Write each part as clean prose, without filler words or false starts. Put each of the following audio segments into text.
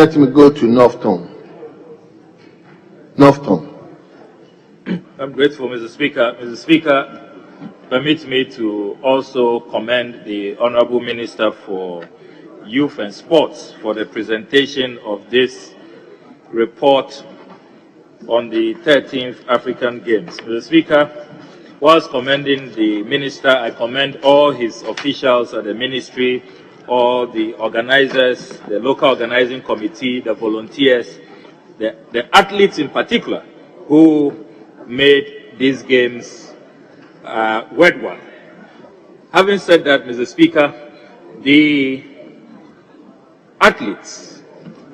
Let me go to Northton. Northton. I'm grateful, Mr. Speaker. Mr. Speaker, permit me to also commend the Honorable Minister for Youth and Sports for the presentation of this report on the 13th African Games. Mr. Speaker, whilst commending the Minister, I commend all his officials at the Ministry, all the organizers, the local organizing committee, the volunteers, the athletes in particular, who made these games worthwhile. Having said that, Mr. Speaker, the athletes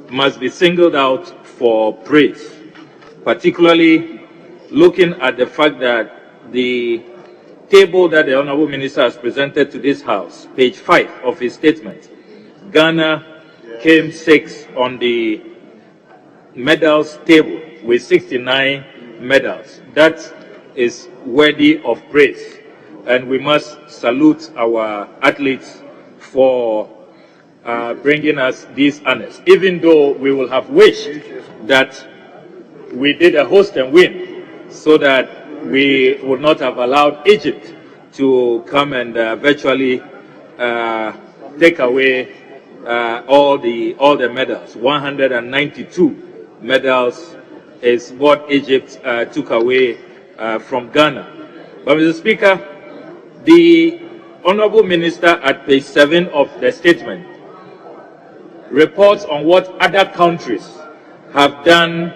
must be singled out for praise, particularly looking at the fact that the table that the Honorable Minister has presented to this House, page 5 of his statement, Ghana came 6th on the medals table with 69 medals. That is worthy of praise, and we must salute our athletes for bringing us these honors, even though we will have wished that we did a host and win so that we would not have allowed Egypt to come and virtually take away all the medals. 192 medals is what Egypt took away from Ghana. But Mr. Speaker, the Honorable Minister at page 7 of the statement reports on what other countries have done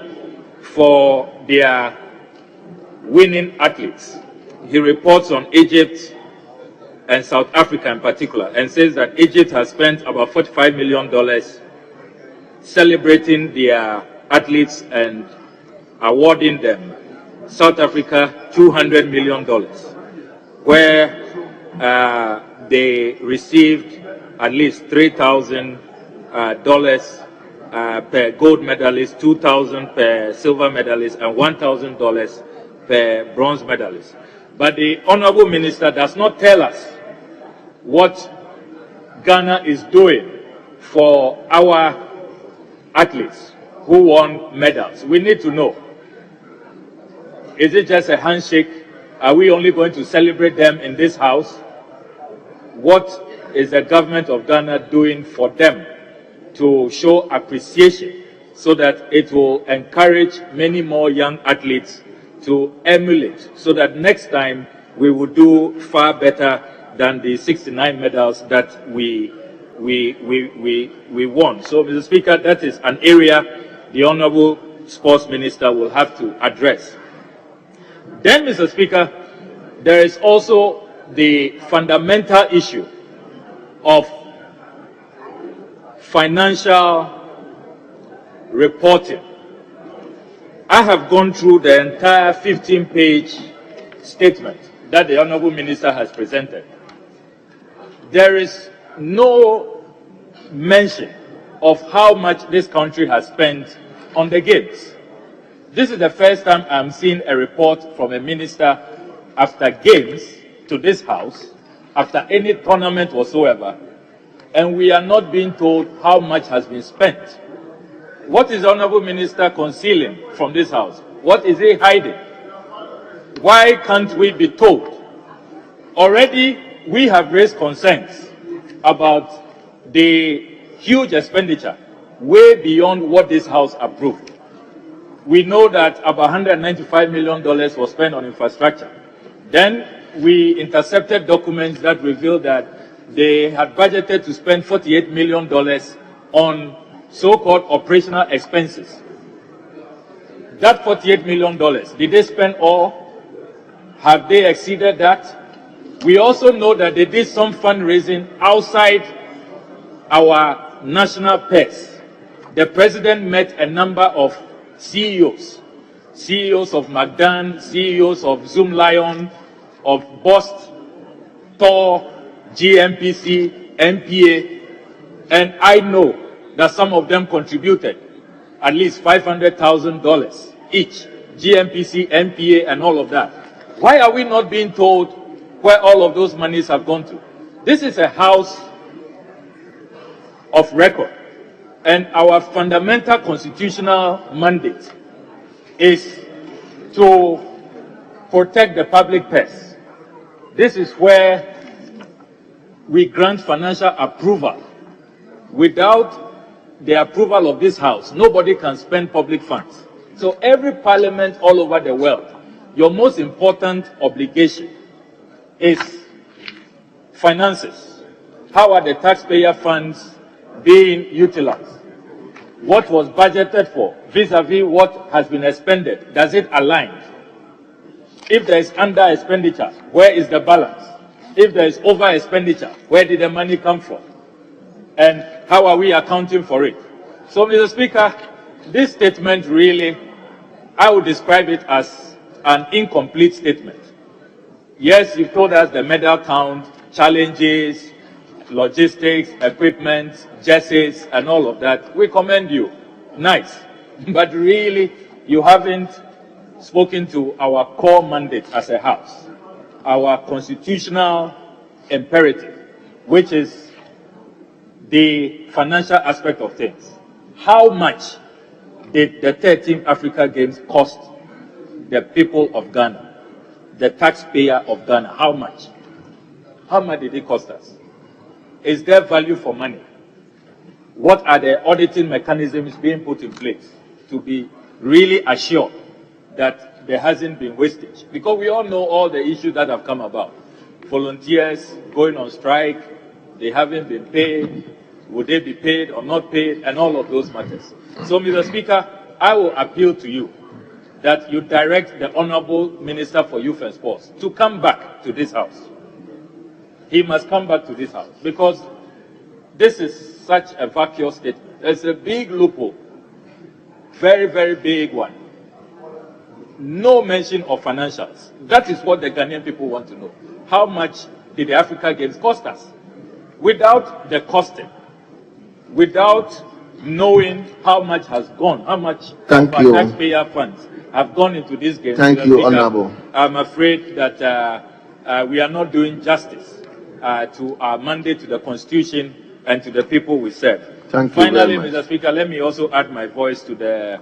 for their winning athletes. He reports on Egypt and South Africa in particular, and says that Egypt has spent about $45 million celebrating their athletes and awarding them. South Africa, $200 million, where they received at least $3,000 per gold medalist, $2,000 per silver medalist, and $1,000 per bronze medalist. But the Honorable Minister does not tell us what Ghana is doing for our athletes who won medals. We need to know. Is it just a handshake? Are we only going to celebrate them in this House? What is the government of Ghana doing for them to show appreciation so that it will encourage many more young athletes to emulate, so that next time we will do far better than the 69 medals that we won? So, Mr. Speaker, that is an area the Honorable Sports Minister will have to address. Then, Mr. Speaker, there is also the fundamental issue of financial reporting. I have gone through the entire 15-page statement that the Honorable Minister has presented. There is no mention of how much this country has spent on the games. This is the first time I'm seeing a report from a minister after games to this House, after any tournament whatsoever, and we are not being told how much has been spent. What is the Honorable Minister concealing from this House? What is he hiding? Why can't we be told? Already we have raised concerns about the huge expenditure way beyond what this House approved. We know that about $195 million was spent on infrastructure. Then we intercepted documents that revealed that they had budgeted to spend $48 million on so-called operational expenses. That $48 million, did they spend all? Have they exceeded that? We also know that they did some fundraising outside our national purse. The president met a number of CEOs of McDan, CEOs of Zoom Lion, of Bost, Thor, GMPC, MPA, and I know that some of them contributed at least $500,000 each, GMPC, MPA, and all of that. Why are we not being told where all of those monies have gone to? This is a house of record. And our fundamental constitutional mandate is to protect the public purse. This is where we grant financial approval. Without the approval of this House, nobody can spend public funds. So every parliament all over the world, your most important obligation is finances. How are the taxpayer funds being utilized? What was budgeted for vis-a-vis what has been expended? Does it align? If there is under expenditure, where is the balance? If there is over expenditure, where did the money come from? And how are we accounting for it? So, Mr. Speaker, this statement really, I would describe it as an incomplete statement. Yes, you've told us the medal count, challenges, logistics, equipment, jerseys, and all of that. We commend you. Nice. But really, you haven't spoken to our core mandate as a House, our constitutional imperative, which is the financial aspect of things. How much did the 13th Africa Games cost the people of Ghana, the taxpayer of Ghana? How much? How much did it cost us? Is there value for money? What are the auditing mechanisms being put in place to be really assured that there hasn't been wastage? Because we all know all the issues that have come about. Volunteers going on strike, they haven't been paid, would they be paid or not paid, and all of those matters. So, Mr. Speaker, I will appeal to you that you direct the Honorable Minister for Youth and Sports to come back to this House. He must come back to this House because this is such a vacuous statement. There's a big loophole, very, very big one. No mention of financials. That is what the Ghanaian people want to know. How much did the Africa Games cost us? Without the costing, without knowing how much has gone, how much of our taxpayer funds have gone into these games. Thank you, Honorable. I'm afraid that we are not doing justice to our mandate, to the Constitution, and to the people we serve. Thank you. Finally, Mr. Speaker, let me also add my voice to the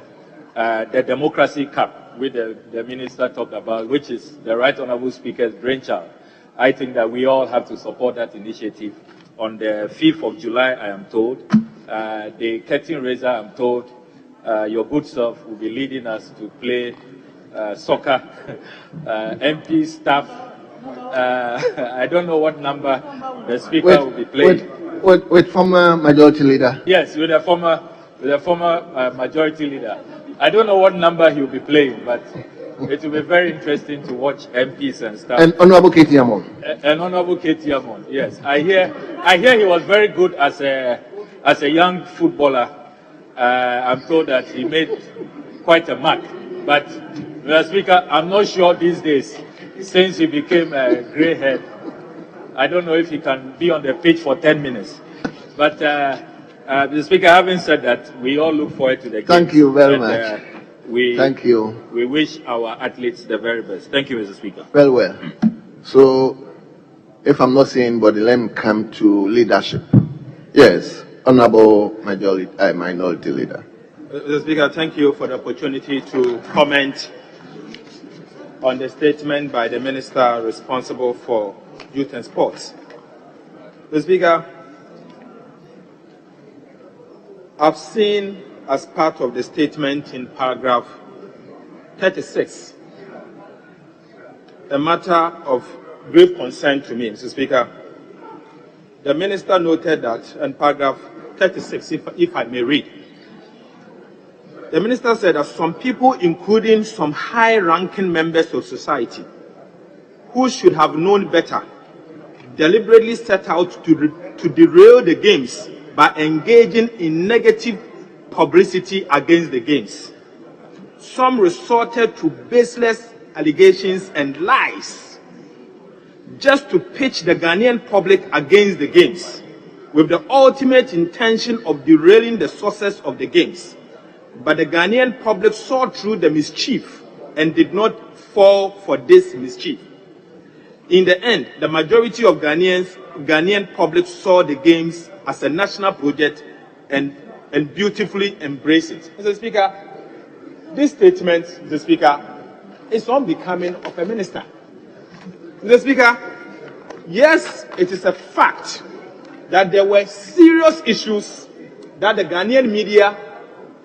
Democracy Cup, which the Minister talked about, which is the Right Honourable Speaker's brainchild. I think that we all have to support that initiative. On the 5th of July, I am told, the curtain raiser, I'm told, your good self will be leading us to play soccer, MP staff. I don't know what number the Speaker will be playing. With former Majority Leader? Yes, with a former Majority Leader. I don't know what number he will be playing, but it will be very interesting to watch MPs and stuff. And Honorable Katie Amon. And Honorable Katie Amon, yes. I hear he was very good as a young footballer. I'm told that he made quite a mark. But, Mr. Speaker, I'm not sure these days, since he became a grey head, I don't know if he can be on the pitch for 10 minutes. But, Mr. Speaker, having said that, we all look forward to the game. Thank you very much. Thank you. We wish our athletes the very best. Thank you, Mr. Speaker. Well. So, if I'm not saying, but let me come to leadership. Yes, Honorable Minority Leader. Mr. Speaker, thank you for the opportunity to comment on the statement by the Minister responsible for Youth and Sports. Mr. Speaker, I've seen as part of the statement in paragraph 36 a matter of grave concern to me, Mr. Speaker. The Minister noted that in paragraph 36, if I may read, the Minister said that some people, including some high-ranking members of society, who should have known better, deliberately set out to derail the games by engaging in negative publicity against the games. Some resorted to baseless allegations and lies just to pitch the Ghanaian public against the games with the ultimate intention of derailing the success of the games. But the Ghanaian public saw through the mischief and did not fall for this mischief. In the end, the majority of Ghanaian public saw the games as a national project and and beautifully embrace it. Mr. Speaker, this statement, Mr. Speaker, is unbecoming of a minister. Mr. Speaker, yes, it is a fact that there were serious issues that the Ghanaian media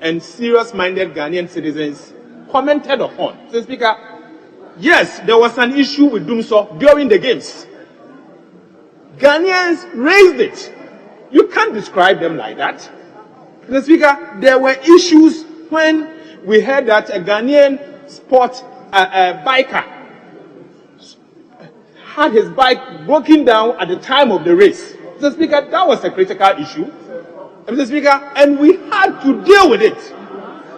and serious-minded Ghanaian citizens commented upon. Mr. Speaker, yes, there was an issue with Dumso during the games. Ghanaians raised it. You can't describe them like that. Mr. Speaker, there were issues when we heard that a Ghanaian sport biker had his bike broken down at the time of the race. Mr. Speaker, that was a critical issue. Mr. Speaker, and we had to deal with it.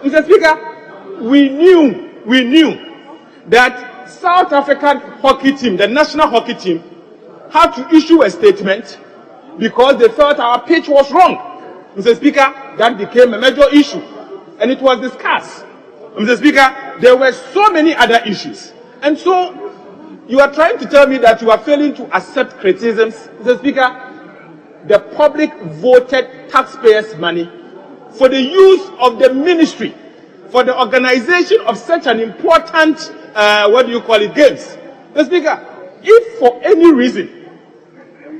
Mr. Speaker, we knew that South African hockey team, the national hockey team, had to issue a statement because they felt our pitch was wrong. Mr. Speaker, that became a major issue, and it was discussed. Mr. Speaker, there were so many other issues. And so, you are trying to tell me that you are failing to accept criticisms. Mr. Speaker, the public voted taxpayers' money for the use of the ministry, for the organization of such an important, games. Mr. Speaker, if for any reason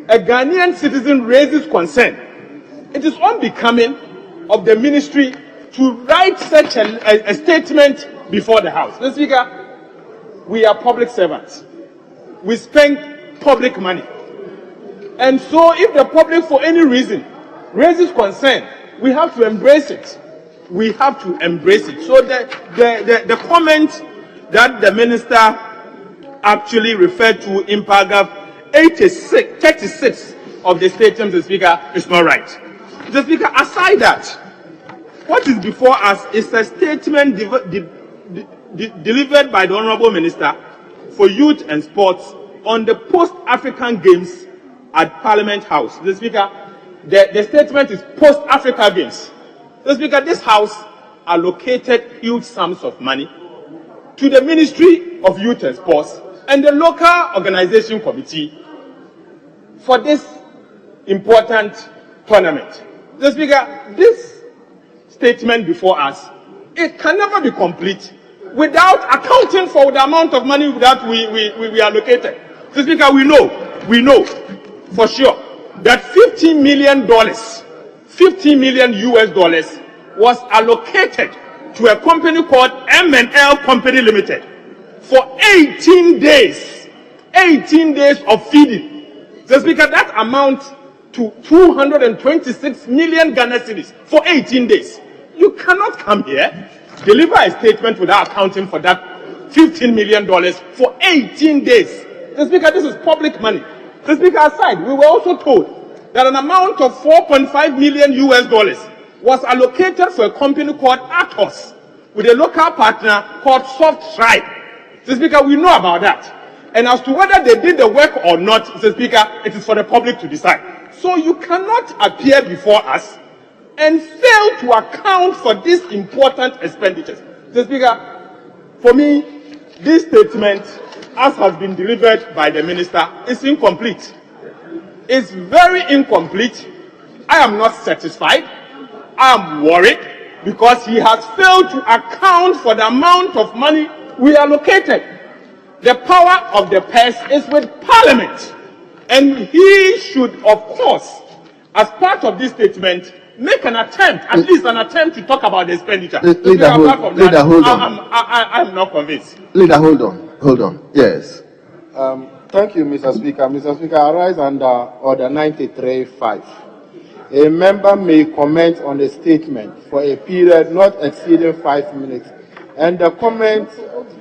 a Ghanaian citizen raises concern, it is unbecoming of the ministry to write such a statement before the House. Mr. Speaker, we are public servants. We spend public money. And so if the public for any reason raises concern, we have to embrace it. We have to embrace it. So the comment that the minister actually referred to in paragraph 36 of the statement, Mr. Speaker, is not right. Mr. Speaker, aside that, what is before us is a statement delivered by the Honorable Minister for Youth and Sports on the post-African Games at Parliament House. Mr. Speaker, the statement is post-Africa Games. Mr. Speaker, this House allocated huge sums of money to the Ministry of Youth and Sports and the local organization committee for this important tournament. Mr. Speaker, this statement before us, it can never be complete without accounting for the amount of money that we allocated. Mr. Speaker, we know for sure that $50 million US was allocated to a company called M&L Company Limited for 18 days of feeding. Mr. Speaker, that amounts to 226 million Ghana cedis for 18 days. You cannot come here, deliver a statement without accounting for that $15 million for 18 days. Mr. Speaker, this is public money. Mr. Speaker, aside, we were also told that an amount of $4.5 million US was allocated for a company called Atos with a local partner called Soft Stripe. Mr. Speaker, we know about that. And as to whether they did the work or not, Mr. Speaker, it is for the public to decide. So you cannot appear before us and fail to account for these important expenditures. Mr. Speaker, for me, this statement, as has been delivered by the minister, is incomplete. It's very incomplete. I am not satisfied. I am worried because he has failed to account for the amount of money we allocated. The power of the purse is with Parliament, and he should, of course, as part of this statement, make an attempt, at least an attempt to talk about the expenditure. Leader, hold on. I'm not convinced. Leader, hold on. Yes. Thank you, Mr. Speaker. Mr. Speaker, I rise under Order 93.5. A member may comment on the statement for a period not exceeding 5 minutes, and the comment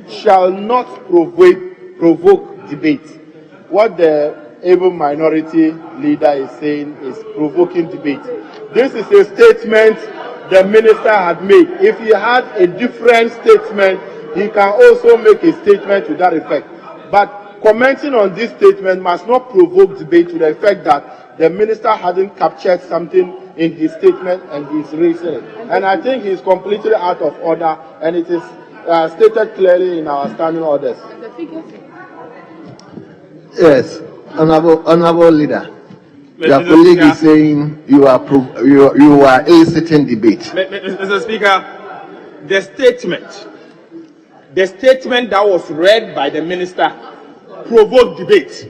shall not provoke debate. What the able minority leader is saying is provoking debate. This is a statement the minister had made. If he had a different statement, he can also make a statement to that effect. But commenting on this statement must not provoke debate to the effect that the minister hadn't captured something in his statement and he's raising it. And I think he's completely out of order, and it is stated clearly in our standing orders. Yes, honorable leader. Your colleague is saying you are eliciting debate. Mr. Speaker, the statement that was read by the minister provoked debate.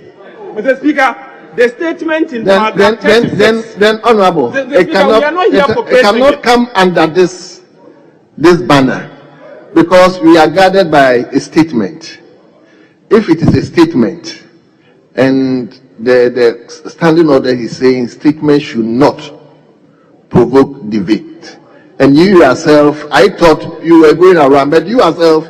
Mr. Speaker, the statement in paragraph 36. Then Honorable, it cannot come under this banner because we are guided by a statement. If it is a statement and the standing order is saying statement should not provoke debate, and you yourself, I thought you were going around, but you yourself,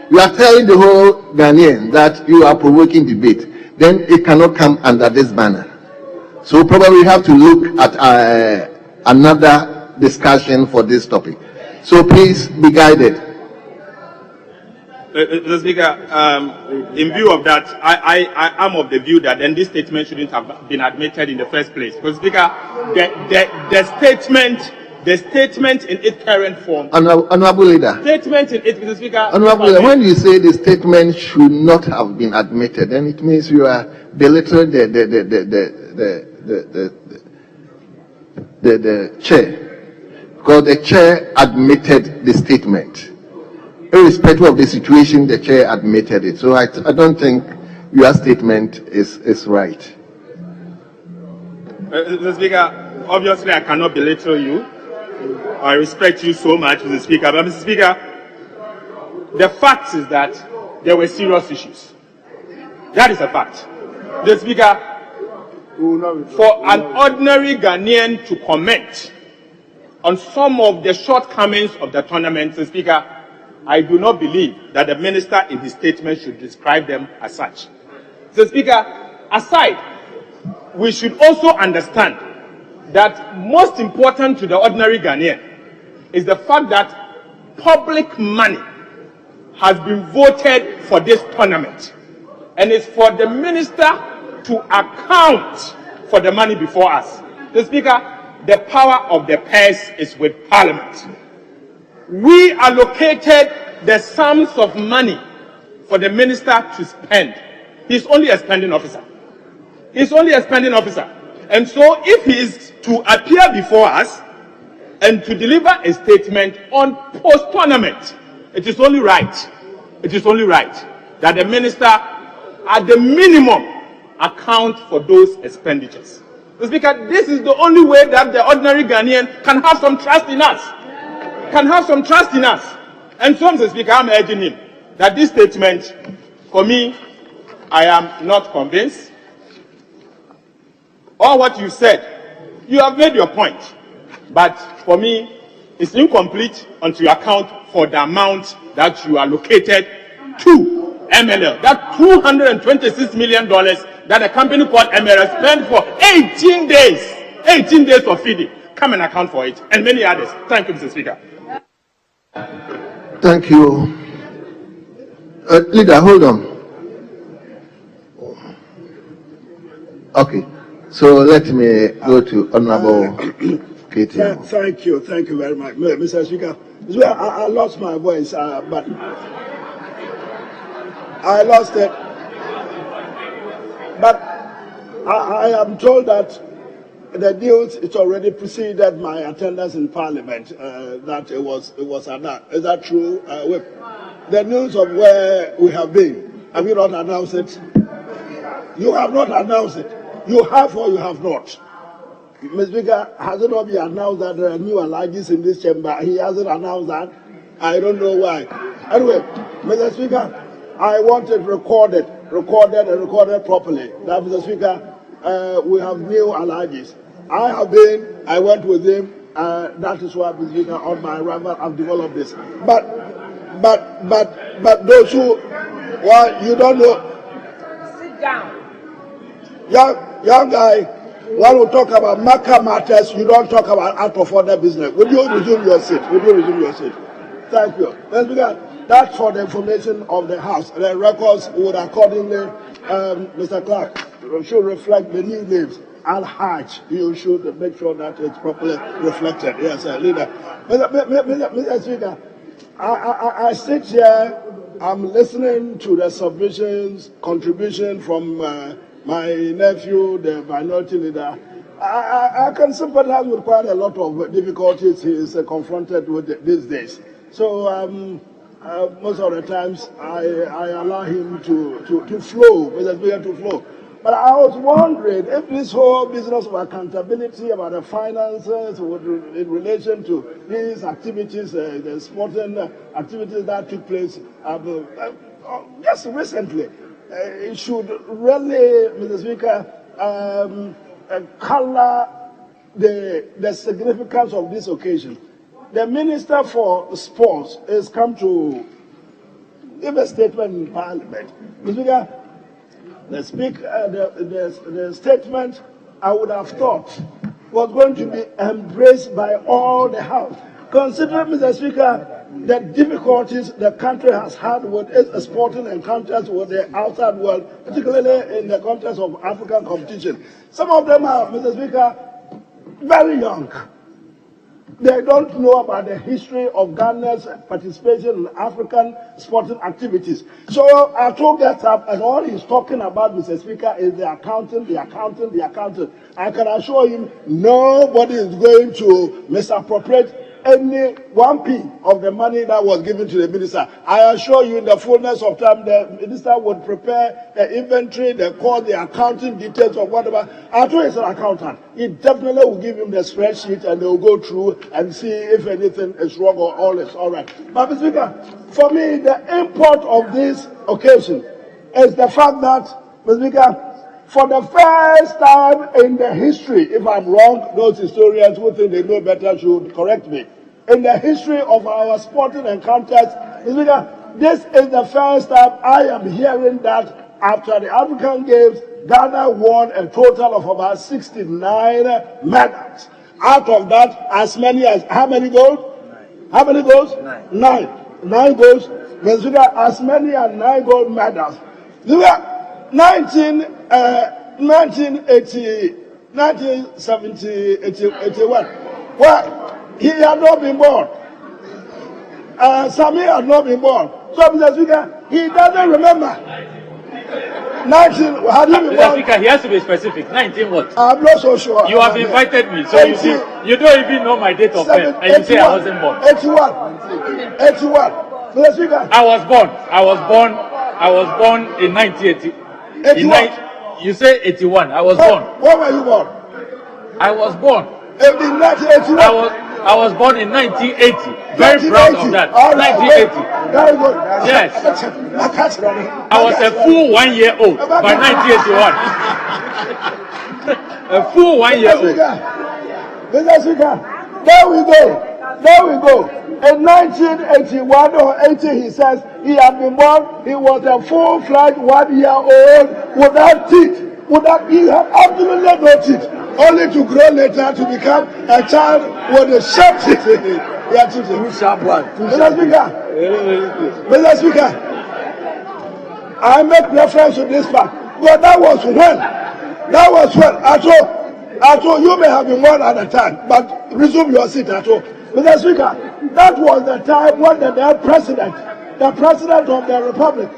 you are telling the whole Ghanaian that you are provoking debate, then it cannot come under this banner. So probably we have to look at another discussion for this topic. So please be guided. Mr. Speaker, in view of that, I am of the view that then this statement shouldn't have been admitted in the first place. Mr. Speaker, the statement in its current form. Honorable Leader. Statement in it, Mr. Speaker. Honorable Leader, when you say the statement should not have been admitted, then it means you are belittling the chair, because the chair admitted the statement. Irrespective of the situation, the chair admitted it. So I don't think your statement is right. Mr. Speaker, obviously I cannot belittle you. I respect you so much, Mr. Speaker. But Mr. Speaker, the fact is that there were serious issues. That is a fact. Mr. Speaker, for an ordinary Ghanaian to comment on some of the shortcomings of the tournament, Mr. Speaker, I do not believe that the minister in his statement should describe them as such. Mr. Speaker, aside, we should also understand that most important to the ordinary Ghanaian is the fact that public money has been voted for this tournament. And it's for the minister to account for the money before us. Mr. Speaker, the power of the purse is with Parliament. We allocated the sums of money for the minister to spend. He's only a spending officer. He's only a spending officer. And so if he is to appear before us and to deliver a statement on post-tournament, it is only right that the minister, at the minimum, account for those expenditures. Mr. Speaker, this is the only way that the ordinary Ghanaian can have some trust in us. And so, Mr. Speaker, I'm urging him that this statement, for me, I am not convinced. All what you said, you have made your point. But for me, it's incomplete until you account for the amount that you allocated to MLL. That $226 million that a company called MLL spent for 18 days of feeding. Come and account for it, and many others. Thank you, Mr. Speaker. Thank you. Leader, hold on. Okay. So let me go to Honorable Katie. Thank you very much, Mr. Speaker. I lost my voice, but I lost it. But I am told that the news it already preceded my attendance in Parliament. That it was announced. Is that true? With the news of where we have been, have you not announced it? You have not announced it. You have or you have not? Mr. Speaker, has it not been announced that there are new alliances in this chamber? He hasn't announced that. I don't know why. Anyway, Mr. Speaker, I want it recorded properly. That, Mr. Speaker, we have new alliances. I went with him. That is why, Mr. Speaker, on my arrival, I've developed this. But those who, well, you don't know. Sit down. Young guy, when we talk about market matters, you don't talk about out of order business. Would you resume your seat? Thank you. Mr. Speaker, that's for the information of the House. The records would accordingly, Mr. Clark, should reflect the new names. Al-Hajj, you should make sure that it's properly reflected. Yes, Leader. Mr. Speaker, I sit here, I'm listening to the submissions, contribution from my nephew, the minority leader, I can sympathize with quite a lot of difficulties he is confronted with these days. So most of the times I allow him to flow, Mr. Speaker, to flow. But I was wondering if this whole business of accountability about the finances in relation to these activities, the sporting activities that took place just recently, it should really, Mr. Speaker, color the significance of this occasion. The Minister for Sports has come to give a statement in Parliament. Mr. Speaker, the statement I would have thought was going to be embraced by all the House. Considering, Mr. Speaker, the difficulties the country has had with its sporting encounters with the outside world, particularly in the context of African competition. Some of them are, Mr. Speaker, very young. They don't know about the history of Ghana's participation in African sporting activities. So I took that up, and all he's talking about, Mr. Speaker, is the accounting. I can assure him nobody is going to misappropriate any 1p of the money that was given to the minister. I assure you, in the fullness of time, the minister would prepare the inventory, the cost, the accounting details of whatever. I told he's an accountant. He definitely will give him the spreadsheet, and they will go through and see if anything is wrong or all is all right. But, Mr. Speaker, for me, the import of this occasion is the fact that, Mr. Speaker, for the first time in the history, if I'm wrong, those historians who think they know better should correct me. In the history of our sporting encounters, this is the first time I am hearing that after the African Games, Ghana won a total of about 69 medals. Out of that, as many as, how many gold? How many goals? 9. 9 goals. As many as 9 gold medals. 1981. Well, he had not been born. Sami had not been born. So, Mr. Speaker, he doesn't remember. 19, had he been Mr. born? Speaker, he has to be specific. 19 what? I'm not so sure. You have invited me, so you don't even know my date of birth, and you say I wasn't born. 81. Mr. Speaker. I was born in 1980. 81. You say 81. I was born. When were you born? I was born. In 1981. I was born in 1980. Very proud of that. 1980. Very good. Yes. I was a full 1 year old by 1981. A full 1 year old. Mr. Speaker, there we go. In 1981 or 80, he says he had been born. He was a full-fledged 1 year old without teeth. He had absolutely no teeth. Only to grow later to become a child with a sharp teeth. Mr. Speaker, I make reference to this fact. But that was when. I told you may have been born at the time, but resume your seat at all. Mr. Speaker, that was the time when the president of the Republic,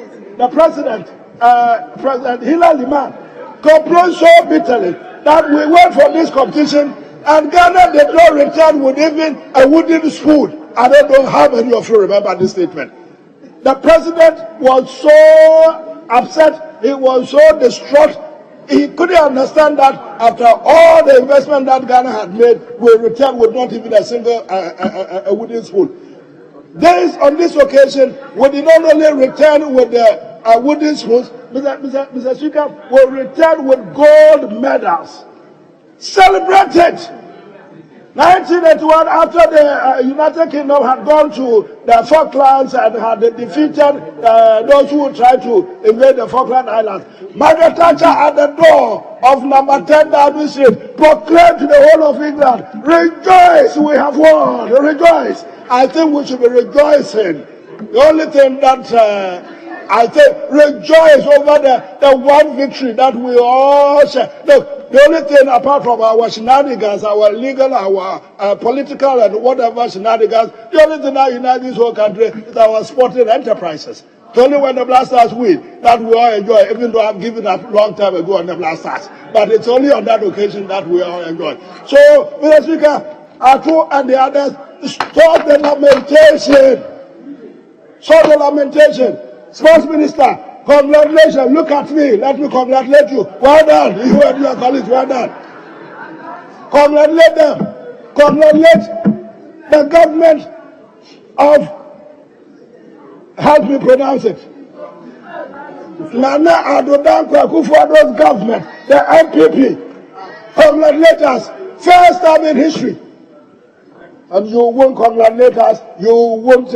President Hillary Liman, complained so bitterly that we went for this competition and Ghana did not return with even a wooden spoon. I don't know how many of you remember this statement. The president was so upset, he was so distraught, he couldn't understand that after all the investment that Ghana had made, we returned with not even a single a wooden spoon. On this occasion, we did not only return with the wooden spoons, Mr. Speaker, we returned with gold medals. Celebrated! 1981, after the United Kingdom had gone to the Falklands and had defeated those who tried to invade the Falkland Islands, Margaret Thatcher at the door of number 10 Downing Street proclaimed to the whole of England, "Rejoice, we have won, rejoice." I think we should be rejoicing. The only thing that I think, rejoice over the one victory that we all share. Look, the only thing apart from our shenanigans, our legal, our political and whatever shenanigans, the only thing that unites this whole country is our sporting enterprises. It's only when the Black Stars win that we all enjoy, even though I've given up a long time ago on the Black Stars. But it's only on that occasion that we all enjoy. So, Mr. Speaker, Atu and the others, stop the lamentation. Stop the lamentation. Sports Minister, congratulations. Look at me. Let me congratulate you. Well done. You and your colleagues, well done. Congratulate them. Congratulate the government of, help me pronounce it, Nana Addo Dankwa Akufo-Addo's government, the MPP. Congratulate us. First time in history. And you won't congratulate us, you won't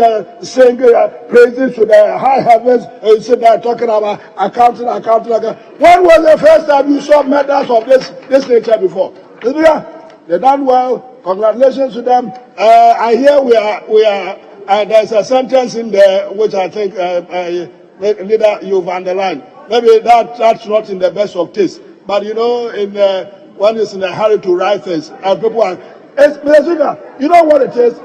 sing praises to the high heavens, and you sit there talking about accounting. When was the first time you saw medals of this nature before? They done well. Congratulations to them. I hear we are. There's a sentence in there which I think leader you've underlined. Maybe that's not in the best of taste, but you know, one is in a hurry to write things, and people are. Mr. Speaker, you know what it is?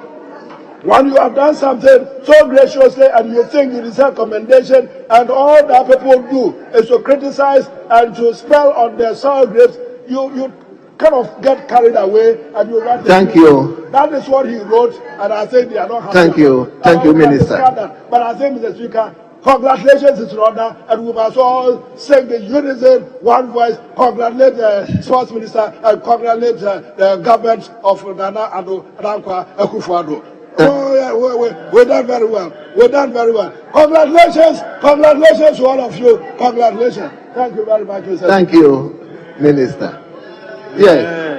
When you have done something so graciously and you think you deserve commendation, and all that people do is to criticize and to spell on their sour grapes, you kind of get carried away and you write. Thank you. That is what he wrote, and I think they are not happy. Thank you, Minister. But I think, Mr. Speaker, congratulations is in order, and we must all sing the unison, one voice, congratulate the Sports Minister and congratulate the government of Nana Addo Dankwa Akufo-Addo. Oh, yeah, we're done very well. We're done very well. Congratulations to all of you. Congratulations. Thank you very much, Mr. Thank you, Minister. Yes.